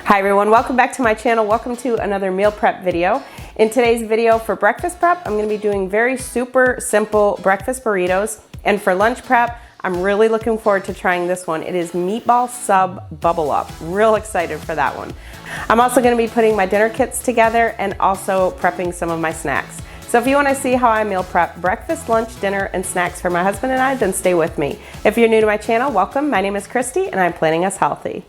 Hi everyone, welcome back to my channel. Welcome to another meal prep video. In today's video for breakfast prep, I'm going to be doing very super simple breakfast burritos. And for lunch prep, I'm really looking forward to trying this one. It is Meatball Sub Bubble Up. Real excited for that one. I'm also going to be putting my dinner kits together and also prepping some of my snacks. So if you want to see how I meal prep breakfast, lunch, dinner, and snacks for my husband and I, then stay with me. If you're new to my channel, welcome. My name is Kristi and I'm Planning Us Healthy.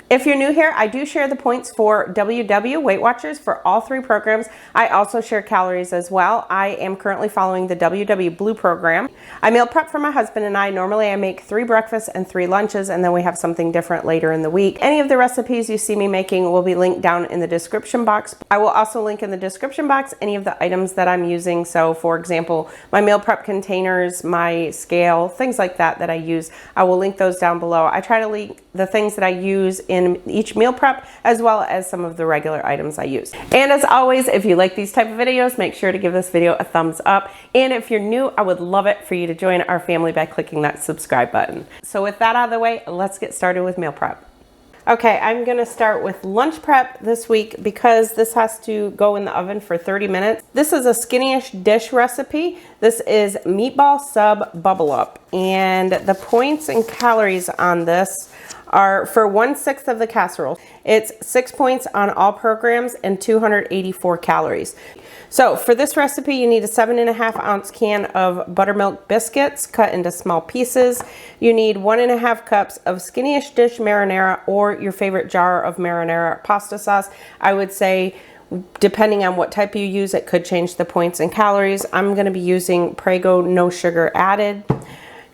If you're new here, I do share the points for WW Weight Watchers for all three programs. I also share calories as well. I am currently following the WW Blue program. I meal prep for my husband and I. Normally I make 3 breakfasts and 3 lunches, and then we have something different later in the week. Any of the recipes you see me making will be linked down in the description box. I will also link in the description box any of the items that I'm using. So for example, my meal prep containers, my scale, things like that that I use. I will link those down below. I try to link the things that I use in each meal prep, as well as some of the regular items I use. And as always, if you like these type of videos, make sure to give this video a thumbs up. And if you're new, I would love it for you to join our family by clicking that subscribe button. So with that out of the way, let's get started with meal prep. Okay, I'm gonna start with lunch prep this week because this has to go in the oven for 30 minutes. This is a skinny-ish dish recipe. This is Meatball Sub Bubble Up. And the points and calories on this are for 1/6 of the casserole. It's 6 points on all programs and 284 calories. So for this recipe, you need a 7.5 ounce can of buttermilk biscuits cut into small pieces. You need 1.5 cups of skinny-ish dish marinara or your favorite jar of marinara pasta sauce. I would say, depending on what type you use, it could change the points and calories. I'm gonna be using Prego no sugar added.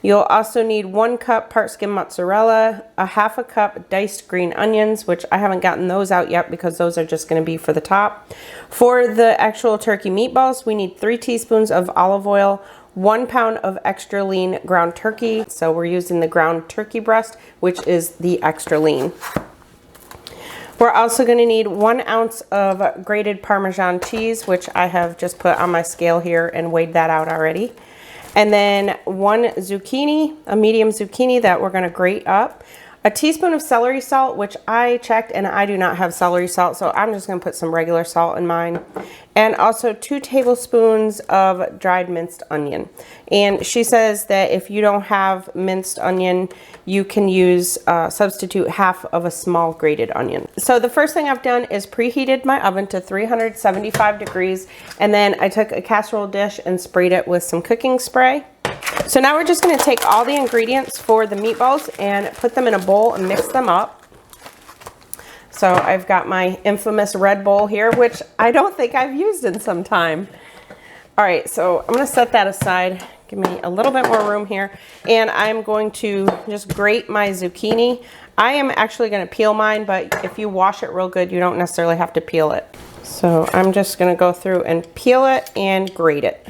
You'll also need 1 cup part skim mozzarella, a 1/2 cup diced green onions, which I haven't gotten those out yet because those are just going to be for the top. For the actual turkey meatballs, we need 3 teaspoons of olive oil, 1 pound of extra lean ground turkey. So we're using the ground turkey breast, which is the extra lean. We're also going to need 1 ounce of grated Parmesan cheese, which I have just put on my scale here and weighed that out already. And then 1 zucchini, a medium zucchini that we're gonna grate up. A teaspoon of celery salt, which I checked and I do not have celery salt, so I'm just gonna put some regular salt in mine. And also 2 tablespoons of dried minced onion. And she says that if you don't have minced onion, you can use, substitute 1/2 of a small grated onion. So the first thing I've done is preheated my oven to 375 degrees, and then I took a casserole dish and sprayed it with some cooking spray. So now we're just gonna take all the ingredients for the meatballs and put them in a bowl and mix them up. So I've got my infamous red bowl here, which I don't think I've used in some time. All right, so I'm gonna set that aside. Give me a little bit more room here. And I'm going to just grate my zucchini. I am actually gonna peel mine, but if you wash it real good, you don't necessarily have to peel it. So I'm just gonna go through and peel it and grate it.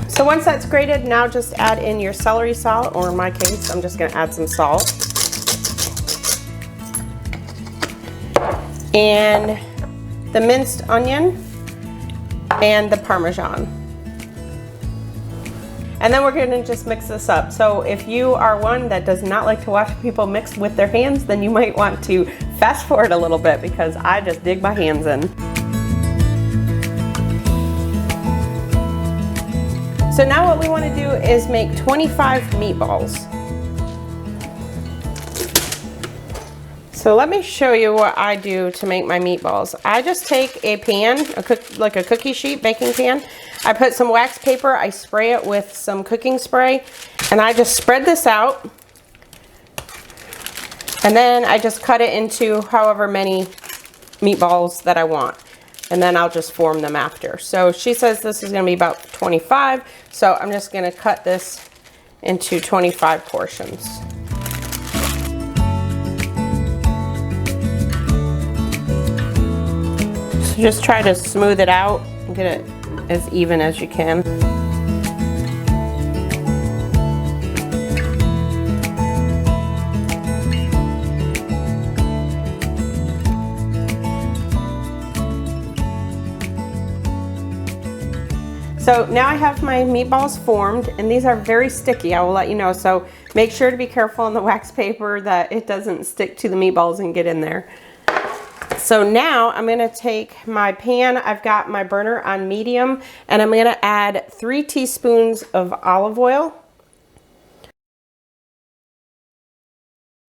So once that's grated, now just add in your celery salt, or in my case, I'm just gonna add some salt. And the minced onion and the Parmesan. And then we're gonna just mix this up. So if you are one that does not like to watch people mix with their hands, then you might want to fast forward a little bit because I just dig my hands in. So now what we want to do is make 25 meatballs. So let me show you what I do to make my meatballs. I just take a pan, like a cookie sheet, baking pan. I put some wax paper, I spray it with some cooking spray, and I just spread this out. And then I just cut it into however many meatballs that I want. and then I'll just form them after. So she says this is going to be about 25, so I'm just going to cut this into 25 portions. So just try to smooth it out and get it as even as you can. So now I have my meatballs formed, and these are very sticky, I will let you know. So make sure to be careful on the wax paper that it doesn't stick to the meatballs and get in there. So now I'm gonna take my pan, I've got my burner on medium, and I'm gonna add 3 teaspoons of olive oil.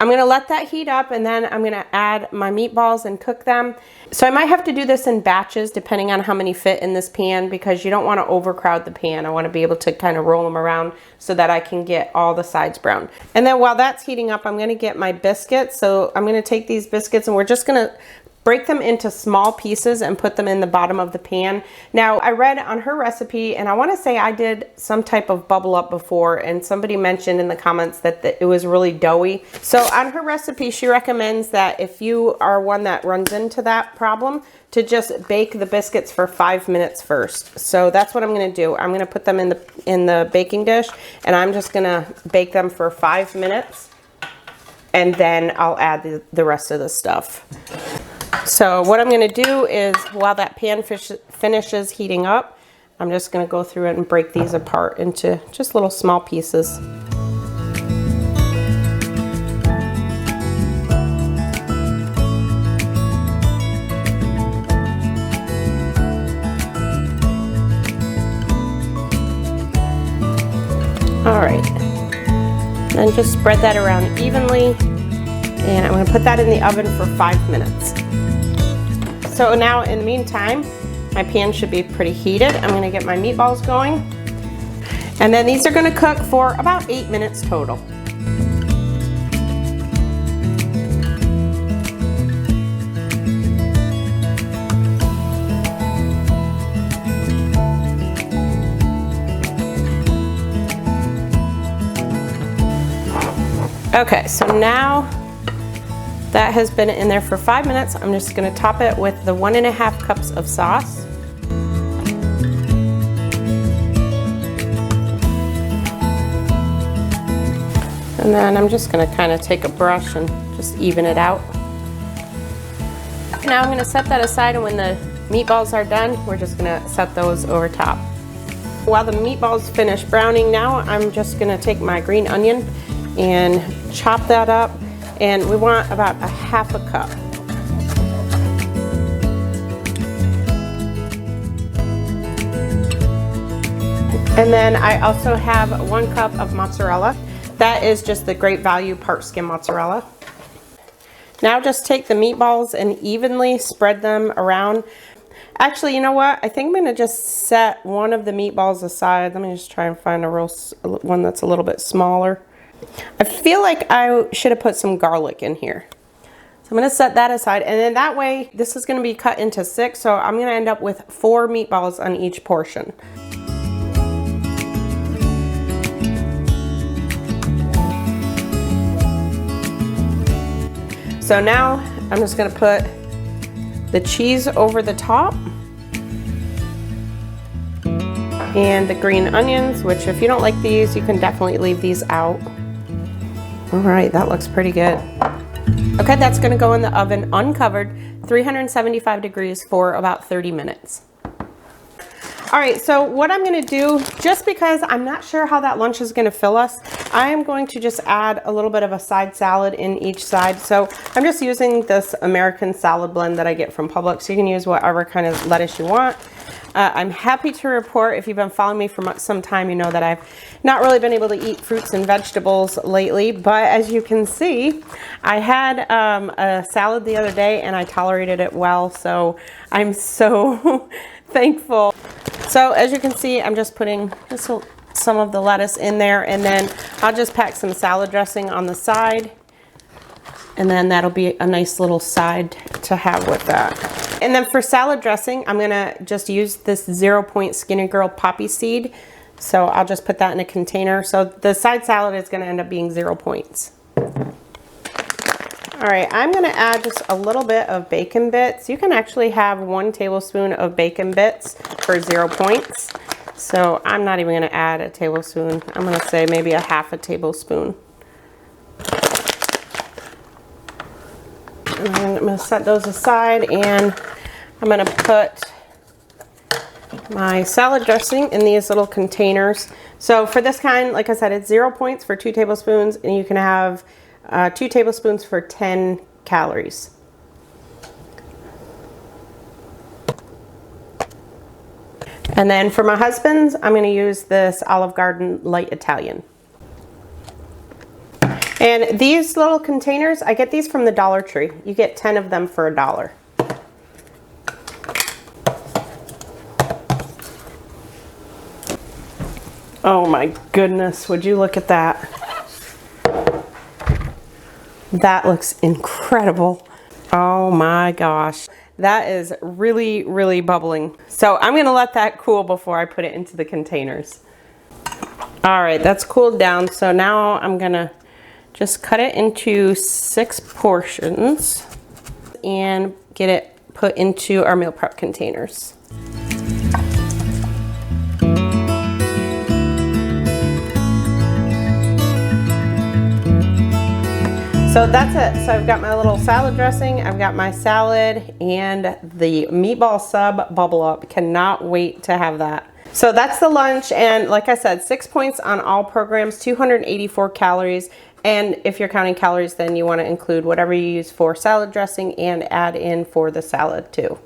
I'm gonna let that heat up, and then I'm gonna add my meatballs and cook them. So I might have to do this in batches depending on how many fit in this pan, because you don't wanna overcrowd the pan. I wanna be able to kind of roll them around so that I can get all the sides brown. And then while that's heating up, I'm gonna get my biscuits. So I'm gonna take these biscuits and we're just gonna break them into small pieces and put them in the bottom of the pan. Now, I read on her recipe, and I want to say I did some type of bubble up before, and somebody mentioned in the comments that it was really doughy. So on her recipe, she recommends that if you are one that runs into that problem, to just bake the biscuits for 5 minutes first. So that's what I'm gonna do. I'm gonna put them in the baking dish, and I'm just gonna bake them for 5 minutes, and then I'll add the rest of the stuff. So what I'm going to do is, while that pan finishes heating up, I'm just going to go through it and break these apart into just little small pieces. All right, then just spread that around evenly, and I'm going to put that in the oven for 5 minutes. So now, in the meantime, my pan should be pretty heated. I'm gonna get my meatballs going. And then these are gonna cook for about 8 minutes total. Okay, so now that has been in there for 5 minutes. I'm just gonna top it with the 1.5 cups of sauce. And then I'm just gonna kind of take a brush and just even it out. Now I'm gonna set that aside, and when the meatballs are done, we're just gonna set those over top. While the meatballs finish browning now, I'm just gonna take my green onion and chop that up. And we want about 1/2 cup. And then I also have 1 cup of mozzarella. That is just the Great Value part skim mozzarella. Now just take the meatballs and evenly spread them around. Actually, you know what? I think I'm gonna just set one of the meatballs aside. Let me just try and find a one that's a little bit smaller. I feel like I should have put some garlic in here. So I'm gonna set that aside, and then that way, this is gonna be cut into 6, so I'm gonna end up with 4 meatballs on each portion. So now, I'm just gonna put the cheese over the top, and the green onions, which if you don't like these, you can definitely leave these out. All right, that looks pretty good. Okay, that's gonna go in the oven uncovered, 375 degrees for about 30 minutes. All right, so what I'm gonna do, just because I'm not sure how that lunch is gonna fill us, I am going to just add a little bit of a side salad in each side. So I'm just using this American salad blend that I get from Publix. So you can use whatever kind of lettuce you want. I'm happy to report, if you've been following me for some time, you know that I've not really been able to eat fruits and vegetables lately, but as you can see, I had a salad the other day and I tolerated it well, so I'm so thankful. So as you can see, I'm just putting some of the lettuce in there, and then I'll just pack some salad dressing on the side, and then that'll be a nice little side to have with that. And then for salad dressing, I'm gonna just use this 0 Point Skinny Girl poppy seed. So I'll just put that in a container. So the side salad is gonna end up being 0 points. All right, I'm gonna add just a little bit of bacon bits. You can actually have 1 tablespoon of bacon bits for 0 points. So I'm not even gonna add a tablespoon. I'm gonna say maybe a half a tablespoon. And I'm gonna set those aside, and I'm gonna put my salad dressing in these little containers. So for this kind, like I said, it's 0 points for 2 tablespoons, and you can have 2 tablespoons for 10 calories. And then for my husband's, I'm going to use this Olive Garden Light Italian. And these little containers, I get these from the Dollar Tree. You get 10 of them for $1. Oh my goodness, would you look at that? That looks incredible. Oh my gosh. That is really, really bubbling. So I'm gonna let that cool before I put it into the containers. All right, that's cooled down. So now I'm gonna just cut it into 6 portions and get it put into our meal prep containers. So that's it. So I've got my little salad dressing, I've got my salad, and the meatball sub bubble up. Cannot wait to have that. So that's the lunch, and like I said, 6 points on all programs, 284 calories. And if you're counting calories, then you want to include whatever you use for salad dressing and add in for the salad too.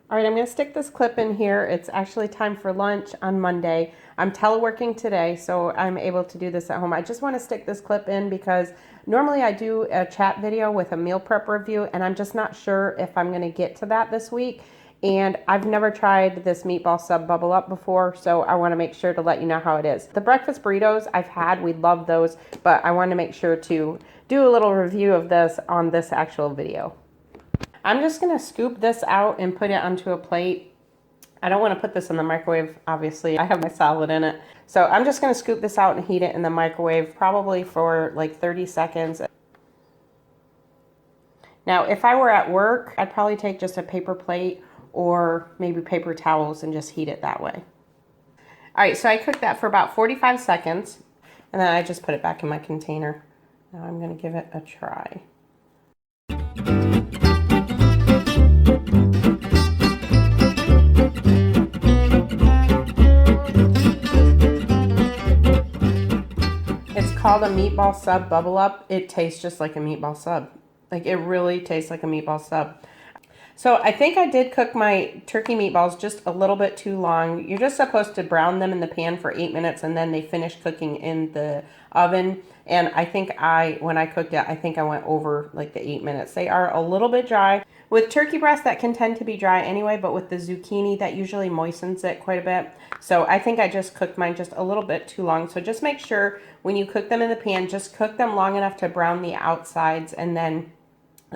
All right, I'm going to stick this clip in here. It's actually time for lunch on Monday. I'm teleworking today, so I'm able to do this at home. I just want to stick this clip in because normally I do a chat video with a meal prep review, and I'm just not sure if I'm going to get to that this week. And I've never tried this meatball sub bubble up before, so I want to make sure to let you know how it is. The breakfast burritos I've had, we love those, but I want to make sure to do a little review of this on this actual video. I'm just going to scoop this out and put it onto a plate. I don't want to put this in the microwave, obviously. I have my salad in it. So I'm just going to scoop this out and heat it in the microwave, probably for like 30 seconds. Now, if I were at work, I'd probably take just a paper plate or maybe paper towels and just heat it that way. All right, so I cooked that for about 45 seconds, and then I just put it back in my container. Now I'm going to give it a try. It's called a meatball sub bubble up. It tastes just like a meatball sub. Like, it really tastes like a meatball sub. So I think I did cook my turkey meatballs just a little bit too long. You're just supposed to brown them in the pan for 8 minutes, and then they finish cooking in the oven. And I think when I cooked it, I think I went over like the 8 minutes. They are a little bit dry. With turkey breast, that can tend to be dry anyway, but with the zucchini, that usually moistens it quite a bit. So I think I just cooked mine just a little bit too long. So just make sure when you cook them in the pan, just cook them long enough to brown the outsides, and then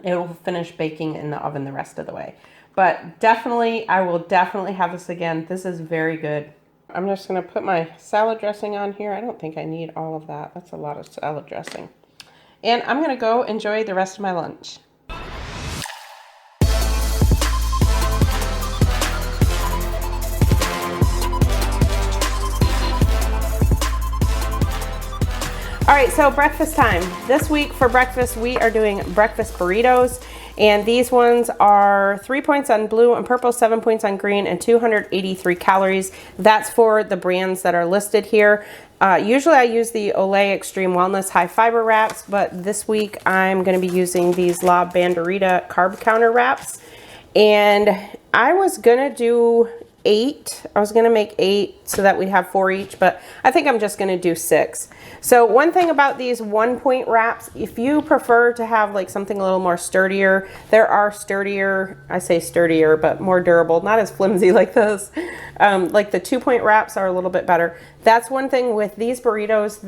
it will finish baking in the oven the rest of the way. But definitely, I will definitely have this again. This is very good. I'm just going to put my salad dressing on here. I don't think I need all of that. That's a lot of salad dressing. And I'm going to go enjoy the rest of my lunch. All right, so breakfast time. This week for breakfast, we are doing breakfast burritos. And these ones are 3 points on blue and purple, 7 points on green, and 283 calories. That's for the brands that are listed here. Usually I use the Olay Extreme Wellness High Fiber Wraps, but this week I'm gonna be using these La Banderita Carb Counter Wraps. And I was gonna do 8. I was gonna make 8 so that we'd have 4 each, but I think I'm just gonna do 6. So one thing about these 1 point wraps, if you prefer to have like something a little more sturdier, there are sturdier, I say sturdier, but more durable, not as flimsy like this. Like the 2 point wraps are a little bit better. That's one thing with these burritos,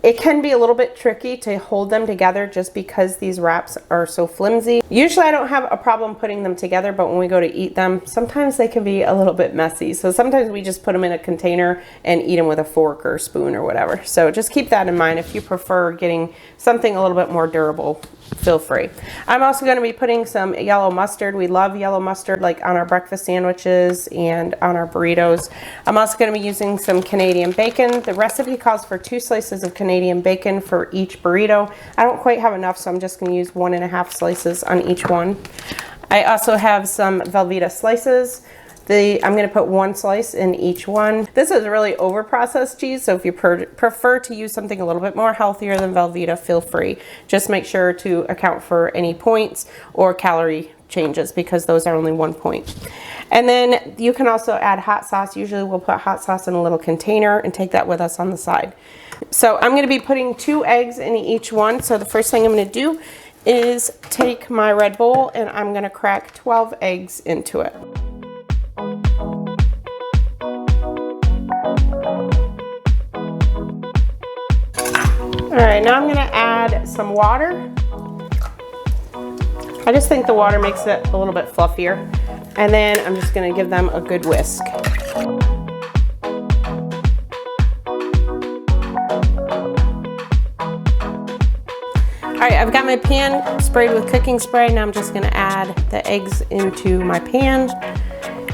It can be a little bit tricky to hold them together just because these wraps are so flimsy. Usually I don't have a problem putting them together, but when we go to eat them, sometimes they can be a little bit messy. So sometimes we just put them in a container and eat them with a fork or a spoon or whatever. So just keep that in mind. If you prefer getting something a little bit more durable, feel free. I'm also going to be putting some yellow mustard. We love yellow mustard, like on our breakfast sandwiches and on our burritos. I'm also going to be using some Canadian bacon. The recipe calls for 2 slices of Canadian bacon for each burrito. I don't quite have enough, so I'm just going to use 1.5 slices on each one. I also have some Velveeta slices. I'm going to put 1 slice in each one. This is really over processed cheese, so if you prefer to use something a little bit more healthier than Velveeta, feel free. Just make sure to account for any points or calorie changes, because those are only 1 point. And then you can also add hot sauce. Usually we'll put hot sauce in a little container and take that with us on the side. So I'm going to be putting 2 eggs in each one. So the first thing I'm going to do is take my red bowl and I'm going to crack 12 eggs into it. All right, now I'm going to add some water. I just think the water makes it a little bit fluffier. And then I'm just going to give them a good whisk. All right, I've got my pan sprayed with cooking spray. Now I'm just going to add the eggs into my pan,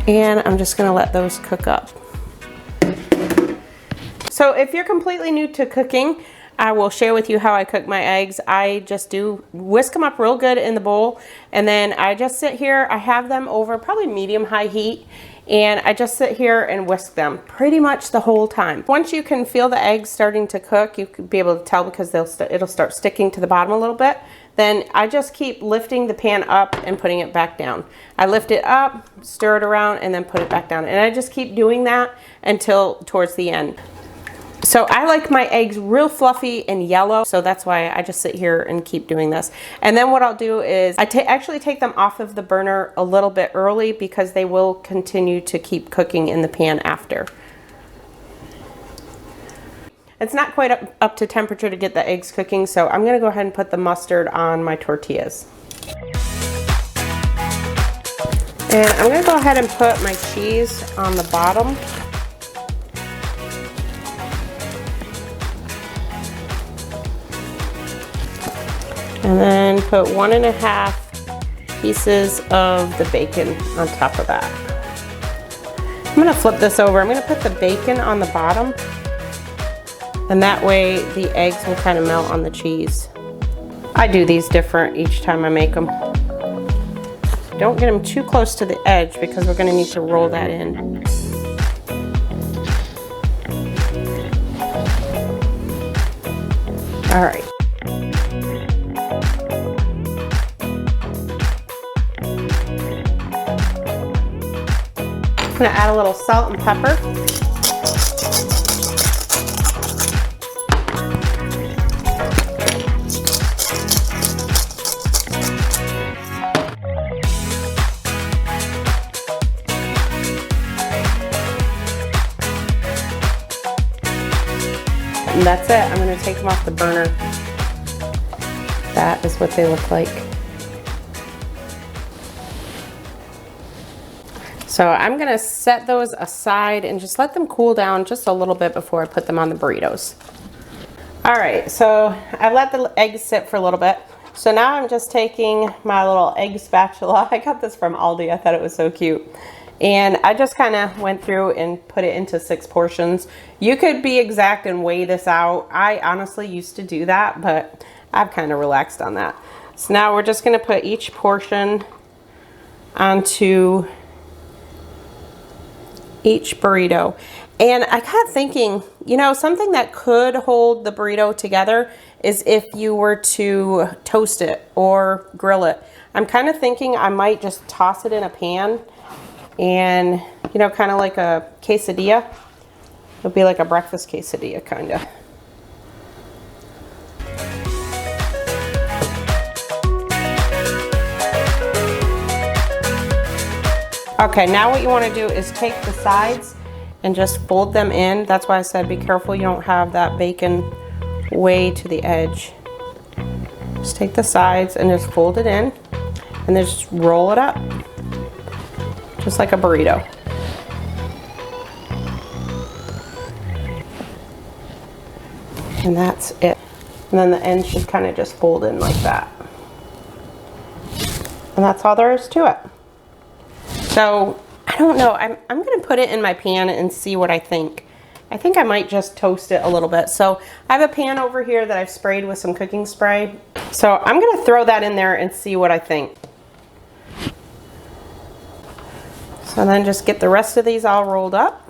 and I'm just going to let those cook up. So if you're completely new to cooking, I will share with you how I cook my eggs. I just do whisk them up real good in the bowl, and then I just sit here. I have them over probably medium-high heat, and I just sit here and whisk them pretty much the whole time. Once you can feel the eggs starting to cook, you could be able to tell because it'll start sticking to the bottom a little bit. Then I just keep lifting the pan up and putting it back down. I lift it up, stir it around, and then put it back down. And I just keep doing that until towards the end. So I like my eggs real fluffy and yellow, so that's why I just sit here and keep doing this. And then what I'll do is I actually take them off of the burner a little bit early, because they will continue to keep cooking in the pan after. It's not quite up to temperature to get the eggs cooking, so I'm going to go ahead and put the mustard on my tortillas. And I'm going to go ahead and put my cheese on the bottom. And then put 1.5 pieces of the bacon on top of that. I'm gonna flip this over. I'm gonna put the bacon on the bottom, and that way the eggs will kind of melt on the cheese. I do these different each time I make them. Don't get them too close to the edge, because we're gonna need to roll that in. All right. I'm going to add a little salt and pepper. And that's it. I'm going to take them off the burner. That is what they look like. So I'm gonna set those aside and just let them cool down just a little bit before I put them on the burritos. All right, so I let the eggs sit for a little bit. So now I'm just taking my little egg spatula. I got this from Aldi. I thought it was so cute. And I just kind of went through and put it into 6 portions. You could be exact and weigh this out. I honestly used to do that, but I've kind of relaxed on that. So now we're just gonna put each portion onto each burrito. And I got thinking, you know, something that could hold the burrito together is if you were to toast it or grill it. I'm kind of thinking I might just toss it in a pan, and, you know, kind of like a quesadilla. It'll be like a breakfast quesadilla, kind of. Okay, now what you want to do is take the sides and just fold them in. That's why I said be careful you don't have that bacon way to the edge. Just take the sides and just fold it in and then just roll it up, just like a burrito. And that's it. And then the ends should kind of just fold in like that. And that's all there is to it. So, I don't know, I'm gonna put it in my pan and see what I think. I think I might just toast it a little bit. So, I have a pan over here that I've sprayed with some cooking spray. So, I'm gonna throw that in there and see what I think. So then just get the rest of these all rolled up.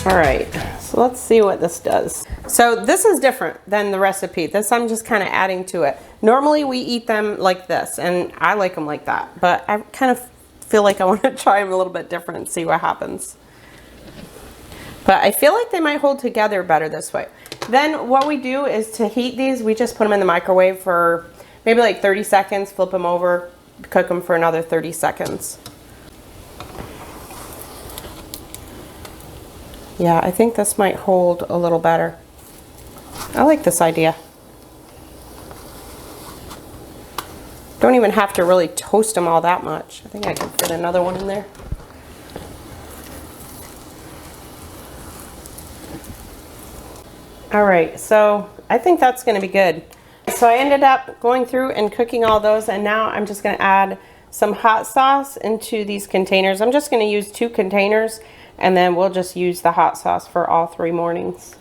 All right, so let's see what this does. So this is different than the recipe. This I'm just kind of adding to it. Normally we eat them like this, and I like them like that, but I kind of feel like I want to try them a little bit different and see what happens. But I feel like they might hold together better this way. Then what we do is to heat these, we just put them in the microwave for maybe like 30 seconds, flip them over, cook them for another 30 seconds. Yeah, I think this might hold a little better. I like this idea. Don't even have to really toast them all that much. I think I can fit another one in there. All right, so I think that's gonna be good. So I ended up going through and cooking all those, and now I'm just gonna add some hot sauce into these containers. I'm just gonna use 2 containers, and then we'll just use the hot sauce for all 3 mornings.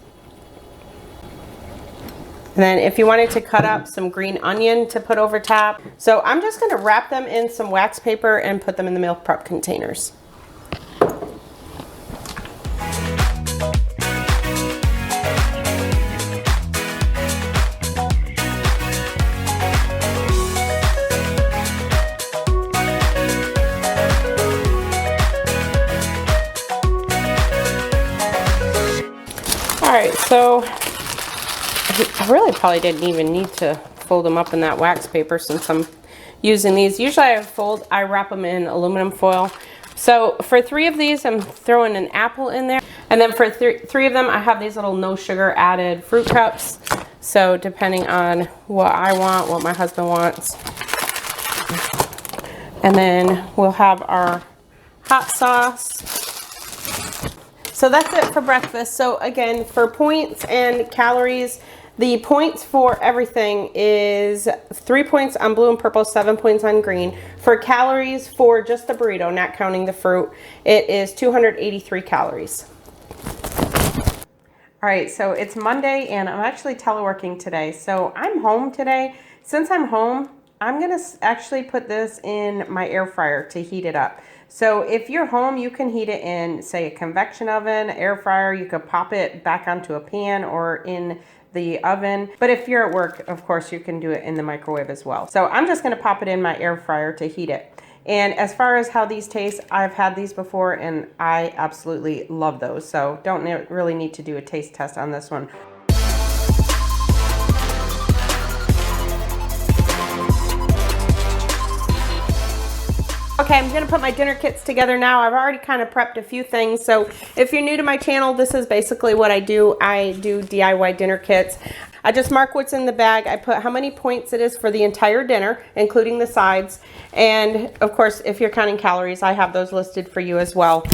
And then if you wanted to cut up some green onion to put over top. So I'm just gonna wrap them in some wax paper and put them in the meal prep containers. All right, so I really probably didn't even need to fold them up in that wax paper since I'm using these. Usually I wrap them in aluminum foil. So for 3 of these, I'm throwing an apple in there. And then for 3 of them, I have these little no sugar added fruit cups. So depending on what I want, what my husband wants. And then we'll have our hot sauce. So that's it for breakfast. So again, for points and calories, the points for everything is 3 points on blue and purple, 7 points on green. For calories for just the burrito, not counting the fruit, it is 283 calories. All right, so it's Monday and I'm actually teleworking today. So I'm home today. Since I'm home, I'm gonna actually put this in my air fryer to heat it up. So if you're home, you can heat it in, say, a convection oven, air fryer. You could pop it back onto a pan or in the oven. But if you're at work, of course, you can do it in the microwave as well. So I'm just gonna pop it in my air fryer to heat it. And as far as how these taste, I've had these before and I absolutely love those. So don't really need to do a taste test on this one. Okay, I'm gonna put my dinner kits together now. I've already kind of prepped a few things. So if you're new to my channel, this is basically what I do. I do DIY dinner kits. I just mark what's in the bag. I put how many points it is for the entire dinner, including the sides. And of course, if you're counting calories, I have those listed for you as well.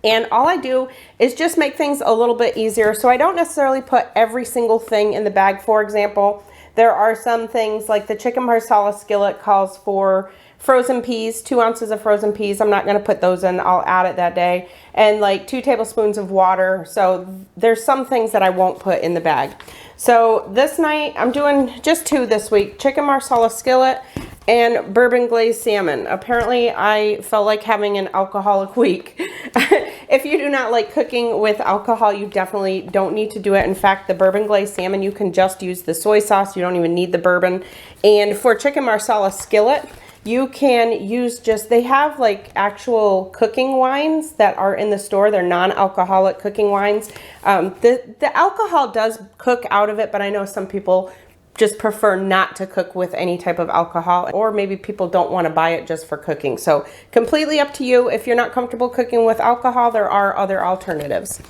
And all I do is just make things a little bit easier. So I don't necessarily put every single thing in the bag. For example, there are some things like the chicken marsala skillet calls for frozen peas, 2 ounces of frozen peas. I'm not going to put those in. I'll add it that day. And like 2 tablespoons of water. So there's some things that I won't put in the bag. So this night, I'm doing just 2 this week. Chicken marsala skillet and bourbon glazed salmon. Apparently, I felt like having an alcoholic week. If you do not like cooking with alcohol, you definitely don't need to do it. In fact, the bourbon glazed salmon, you can just use the soy sauce. You don't even need the bourbon. And for chicken marsala skillet, you can use they have like actual cooking wines that are in the store. They're non-alcoholic cooking wines. The alcohol does cook out of it, but I know some people just prefer not to cook with any type of alcohol, or maybe people don't want to buy it just for cooking. So completely up to you. If you're not comfortable cooking with alcohol, there are other alternatives.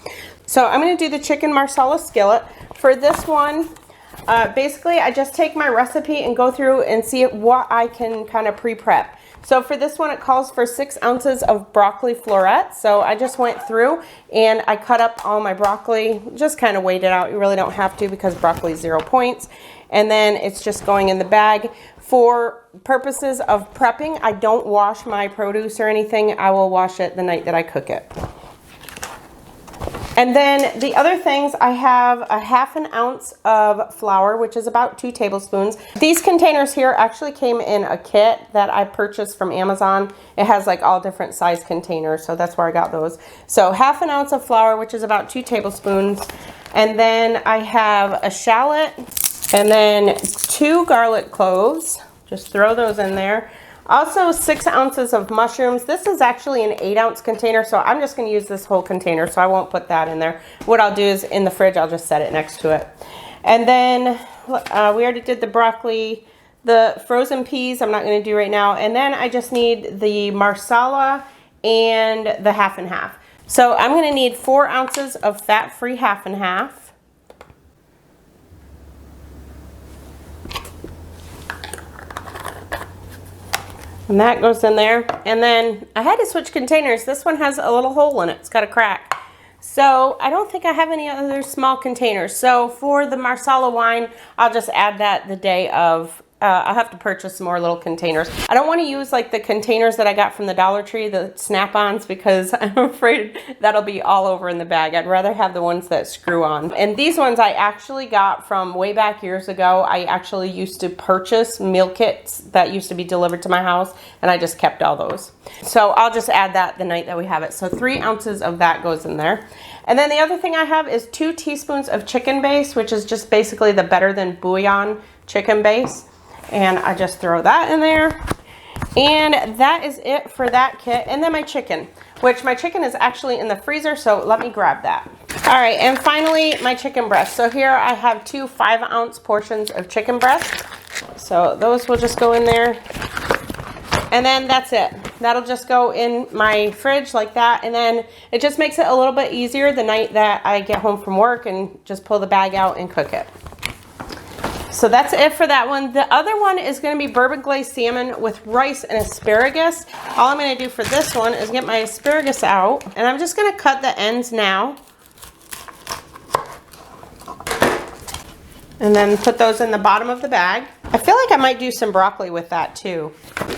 So I'm going to do the chicken marsala skillet. For this one, basically I just take my recipe and go through and see what I can kind of pre-prep. So for this one, it calls for 6 ounces of broccoli florets. So I just went through and I cut up all my broccoli, just kind of weighed it out. You really don't have to because broccoli is 0 points. And then it's just going in the bag. For purposes of prepping, I don't wash my produce or anything. I will wash it the night that I cook it. And then the other things, I have a 1/2 ounce of flour, which is about 2 tablespoons. These containers here actually came in a kit that I purchased from Amazon. It has like all different size containers, so that's where I got those. So 1/2 ounce of flour, which is about 2 tablespoons. And then I have a shallot and then 2 garlic cloves. Just throw those in there. Also 6 ounces of mushrooms. This is actually an 8-ounce container, so I'm just going to use this whole container, so I won't put that in there. What I'll do is in the fridge, I'll just set it next to it. And then we already did the broccoli, the frozen peas I'm not going to do right now. And then I just need the marsala and the 1/2 and 1/2. So I'm going to need 4 ounces of fat-free 1/2 and 1/2. And that goes in there. And then I had to switch containers. This one has a little hole in it. It's got a crack. So I don't think I have any other small containers. So for the marsala wine, I'll just add that the day of. I'll have to purchase some more little containers. I don't want to use like the containers that I got from the Dollar Tree, the snap-ons, because I'm afraid that'll be all over in the bag. I'd rather have the ones that screw on. And these ones I actually got from way back years ago. I actually used to purchase meal kits that used to be delivered to my house, and I just kept all those. So I'll just add that the night that we have it. So 3 ounces of that goes in there. And then the other thing I have is 2 teaspoons of chicken base, which is just basically the Better Than Bouillon chicken base. And I just throw that in there. And that is it for that kit. And then my chicken, which my chicken is actually in the freezer, so let me grab that. All right, and finally my chicken breast. So here I have 2 5-ounce portions of chicken breast. So those will just go in there. And then that's it. That'll just go in my fridge like that. And then it just makes it a little bit easier the night that I get home from work and just pull the bag out and cook it. So that's it for that one. The other one is going to be bourbon glazed salmon with rice and asparagus. All I'm going to do for this one is get my asparagus out, and I'm just going to cut the ends now. And then put those in the bottom of the bag. I feel like I might do some broccoli with that too.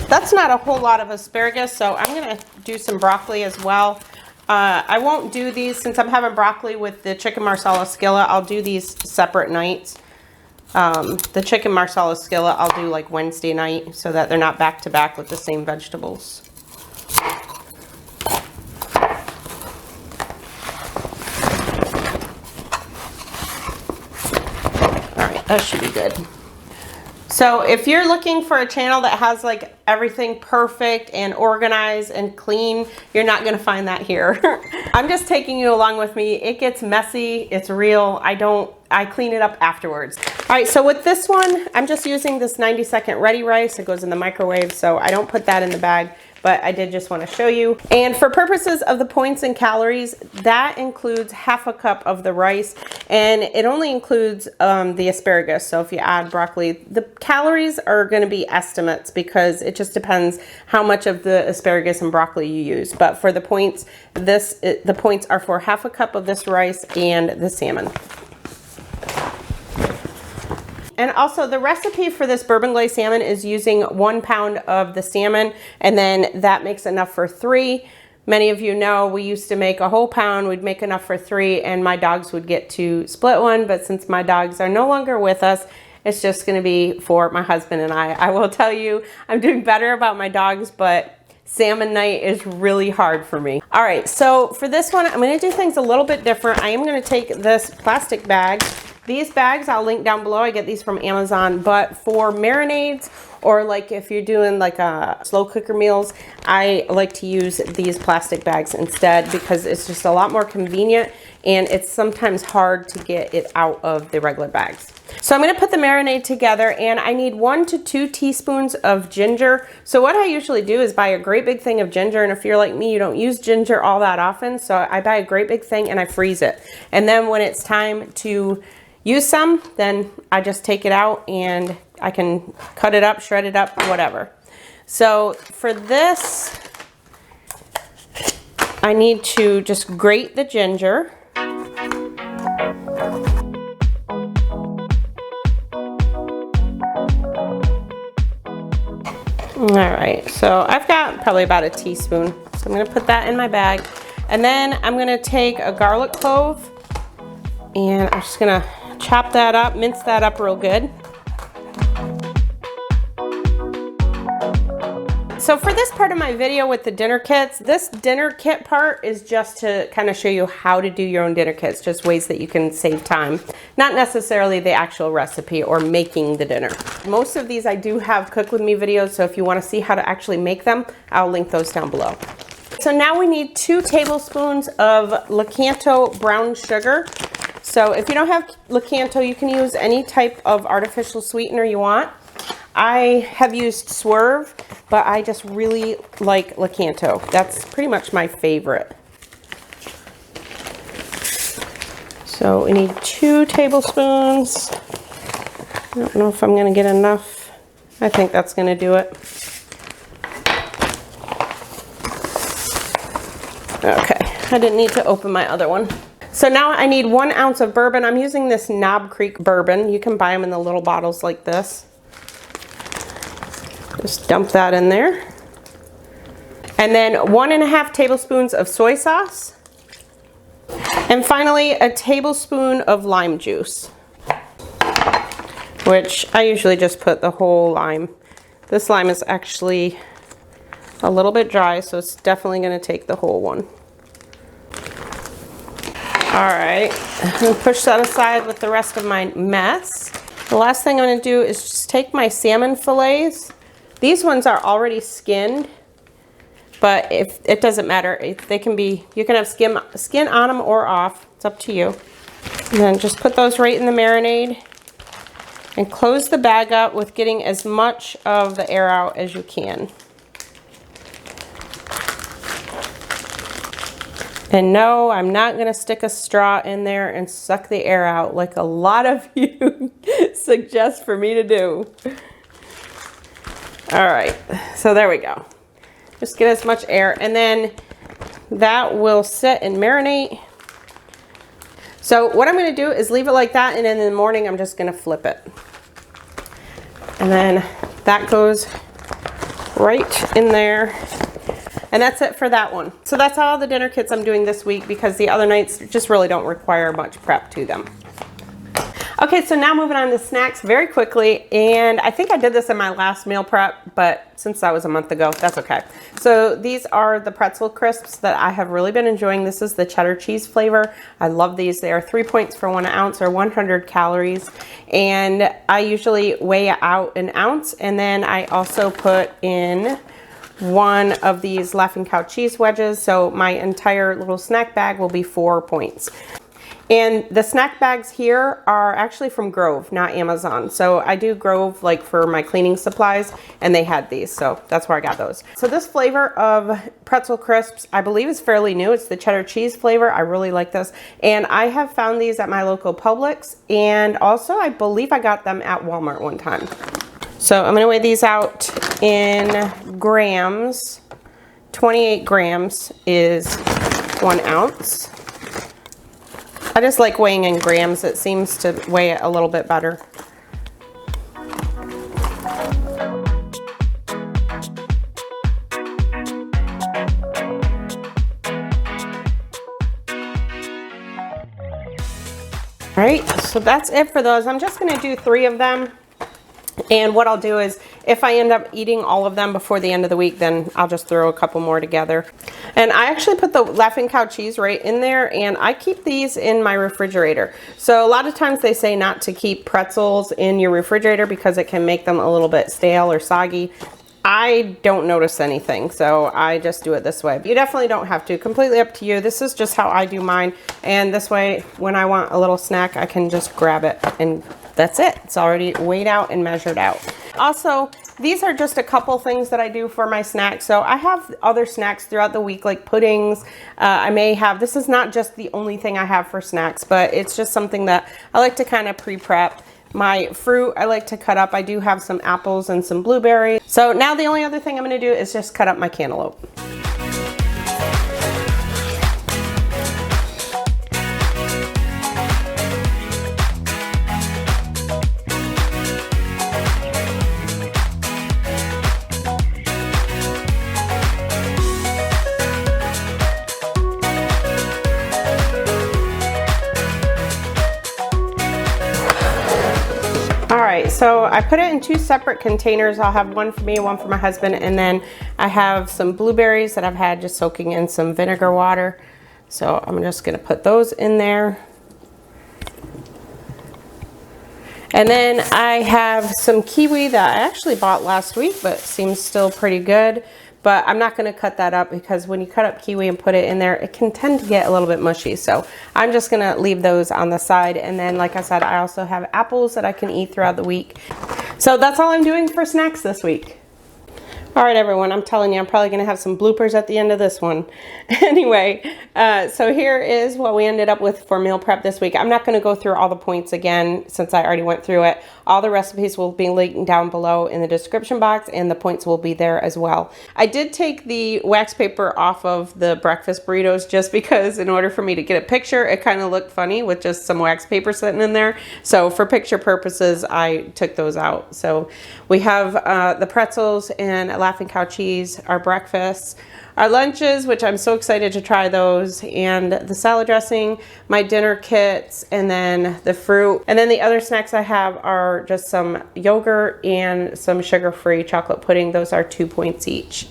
That's not a whole lot of asparagus, so I'm going to do some broccoli as well. I won't do these since I'm having broccoli with the chicken marsala skillet. I'll do these separate nights. The chicken marsala skillet I'll do like Wednesday night so that they're not back to back with the same vegetables. Alright, that should be good. So if you're looking for a channel that has like everything perfect and organized and clean, you're not going to find that here. I'm just taking you along with me. It gets messy. It's real. I clean it up afterwards. All right, so with this one, I'm just using this 90-second ready rice. It goes in the microwave, so I don't put that in the bag, but I did just want to show you. And for purposes of the points and calories, that includes 1/2 cup of the rice, and it only includes the asparagus. So if you add broccoli, the calories are going to be estimates because it just depends how much of the asparagus and broccoli you use. But for the points, the points are for 1/2 cup of this rice and the salmon. And also the recipe for this bourbon glazed salmon is using 1 pound of the salmon, and then that makes enough for 3. Many of you know we used to make a whole pound, we'd make enough for 3, and my dogs would get to split one, but since my dogs are no longer with us, it's just gonna be for my husband and I. I will tell you, I'm doing better about my dogs, but salmon night is really hard for me. All right, so for this one, I'm gonna do things a little bit different. I am gonna take this plastic bag These bags I'll link down below. I get these from Amazon, but for marinades or like if you're doing like a slow cooker meals, I like to use these plastic bags instead because it's just a lot more convenient and it's sometimes hard to get it out of the regular bags. So I'm gonna put the marinade together and I need 1 to 2 teaspoons of ginger. So what I usually do is buy a great big thing of ginger, and if you're like me, you don't use ginger all that often, so I buy a great big thing and I freeze it. And then when it's time to use some, then I just take it out and I can cut it up, shred it up, whatever. So for this, I need to just grate the ginger. All right, so I've got probably about a teaspoon. So I'm gonna put that in my bag. And then I'm gonna take a garlic clove and I'm just gonna chop that up, mince that up real good. So for this part of my video with the dinner kits, this dinner kit part is just to kind of show you how to do your own dinner kits, just ways that you can save time. Not necessarily the actual recipe or making the dinner. Most of these I do have cook with me videos, so if you want to see how to actually make them, I'll link those down below. So now we need 2 tablespoons of Lakanto brown sugar. So if you don't have Lakanto, you can use any type of artificial sweetener you want. I have used Swerve, but I just really like Lakanto. That's pretty much my favorite. So we need 2 tablespoons. I don't know if I'm gonna get enough. I think that's gonna do it. Okay, I didn't need to open my other one. So now I need 1 ounce of bourbon. I'm using this Knob Creek bourbon. You can buy them in the little bottles like this. Just dump that in there. And then 1.5 tablespoons of soy sauce. And finally, a tablespoon of lime juice, which I usually just put the whole lime. This lime is actually a little bit dry, so it's definitely gonna take the whole one. All right, I'm gonna push that aside with the rest of my mess. The last thing I'm gonna do is just take my salmon fillets. These ones are already skinned, but if it doesn't matter, if they can be, you can have skin on them or off. It's up to you. And then just put those right in the marinade and close the bag up with getting as much of the air out as you can. And no, I'm not gonna stick a straw in there and suck the air out like a lot of you suggest for me to do. All right, so there we go. Just get as much air, and then that will sit and marinate. So what I'm gonna do is leave it like that, and then in the morning I'm just gonna flip it. And then that goes right in there. And that's it for that one. So that's all the dinner kits I'm doing this week because the other nights just really don't require much prep to them. Okay, so now moving on to snacks very quickly, and I think I did this in my last meal prep, but since that was a month ago, that's okay. So these are the pretzel crisps that I have really been enjoying. This is the cheddar cheese flavor. I love these. They are 3 points for 1 ounce or 100 calories, and I usually weigh out 1 ounce, and then I also put in 1 of these Laughing Cow cheese wedges, so my entire little snack bag will be 4 points. And the snack bags here are actually from Grove, not Amazon. So I do Grove like for my cleaning supplies, and they had these, so that's where I got those. So this flavor of pretzel crisps, I believe is fairly new. It's the cheddar cheese flavor. I really like this. And I have found these at my local Publix, and also I believe I got them at Walmart one time. So I'm gonna weigh these out in grams. 28 grams is 1 ounce. I just like weighing in grams. It seems to weigh it a little bit better. All right, so that's it for those. I'm just gonna do 3 of them. And what I'll do is, if I end up eating all of them before the end of the week, then I'll just throw a couple more together. And I actually put the Laughing Cow cheese right in there, and I keep these in my refrigerator. So a lot of times they say not to keep pretzels in your refrigerator because it can make them a little bit stale or soggy. I don't notice anything, so I just do it this way. But you definitely don't have to. Completely up to you. This is just how I do mine. And this way, when I want a little snack, I can just grab it, and that's it. It's already weighed out and measured out. Also, these are just a couple things that I do for my snacks. So I have other snacks throughout the week, like puddings. I may have, this is not just the only thing I have for snacks, but it's just something that I like to kind of pre-prep. My fruit I like to cut up. I do have some apples and some blueberries. So now the only other thing I'm going to do is just cut up my cantaloupe. Alright, so I put it in two separate containers. I'll have one for me, one for my husband, and then I have some blueberries that I've had just soaking in some vinegar water. So I'm just going to put those in there. And then I have some kiwi that I actually bought last week, but seems still pretty good. But I'm not going to cut that up because when you cut up kiwi and put it in there, it can tend to get a little bit mushy. So I'm just going to leave those on the side. And then, like I said, I also have apples that I can eat throughout the week. So that's all I'm doing for snacks this week. All right, everyone, I'm telling you, I'm probably going to have some bloopers at the end of this one. Anyway, so here is what we ended up with for meal prep this week. I'm not going to go through all the points again since I already went through it. All the recipes will be linked down below in the description box, and the points will be there as well. I did take the wax paper off of the breakfast burritos just because in order for me to get a picture, it kind of looked funny with just some wax paper sitting in there. So for picture purposes, I took those out. So we have the pretzels and Laughing Cow cheese, our breakfasts, our lunches, which I'm so excited to try those, and the salad dressing, my dinner kits, and then the fruit. And then the other snacks I have are just some yogurt and some sugar-free chocolate pudding. Those are 2 points each.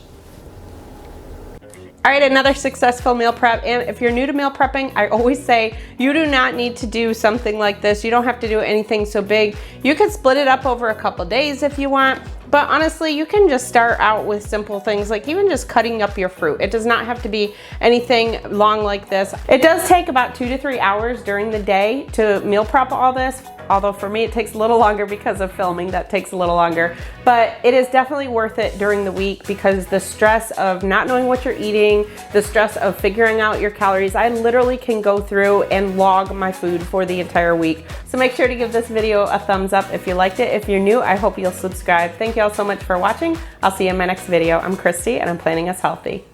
All right, another successful meal prep. And if you're new to meal prepping, I always say you do not need to do something like this. You don't have to do anything so big. You can split it up over a couple days if you want. But honestly, you can just start out with simple things like even just cutting up your fruit. It does not have to be anything long like this. It does take about 2 to 3 hours during the day to meal prep all this. Although for me, it takes a little longer because of filming. That takes a little longer. But it is definitely worth it during the week because the stress of not knowing what you're eating, the stress of figuring out your calories, I literally can go through and log my food for the entire week. So make sure to give this video a thumbs up if you liked it. If you're new, I hope you'll subscribe. Thank you all so much for watching. I'll see you in my next video. I'm Kristi and I'm Planning Us Healthy.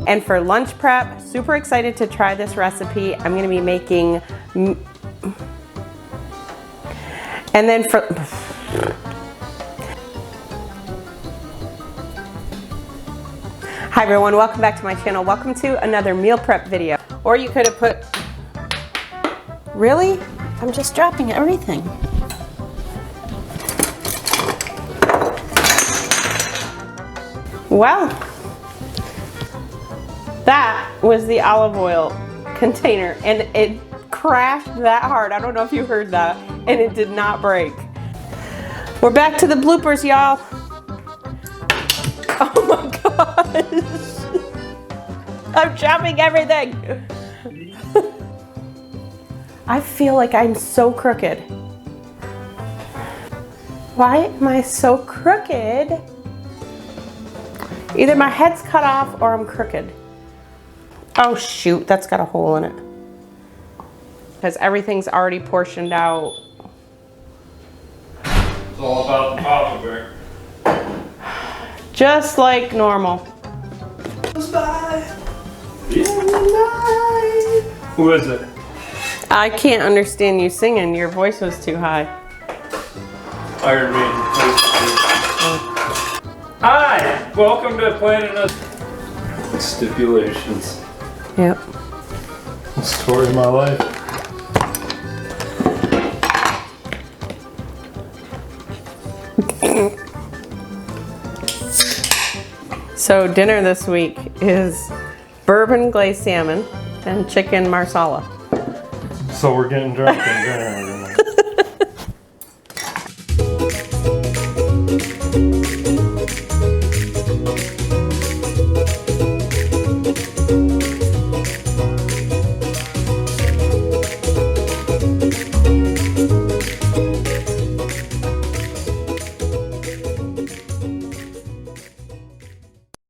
And for lunch prep, super excited to try this recipe. I'm gonna be making, and then for, hi everyone, welcome back to my channel. Welcome to another meal prep video. Or you could have put, really? I'm just dropping everything. Well, that was the olive oil container and it crashed that hard. I don't know if you heard that, and it did not break. We're back to the bloopers, y'all. Oh my gosh. I'm dropping everything. I feel like I'm so crooked. Why am I so crooked? Either my head's cut off or I'm crooked. Oh shoot, that's got a hole in it. Because everything's already portioned out. It's all about the papa bear. Just like normal. Who is it? I can't understand you singing. Your voice was too high. Iron Maiden. Hi! Welcome to Planning Us. Stipulations. Yep. The story of my life. So dinner this week is bourbon glazed salmon and chicken marsala. So we're getting drunk and dinner.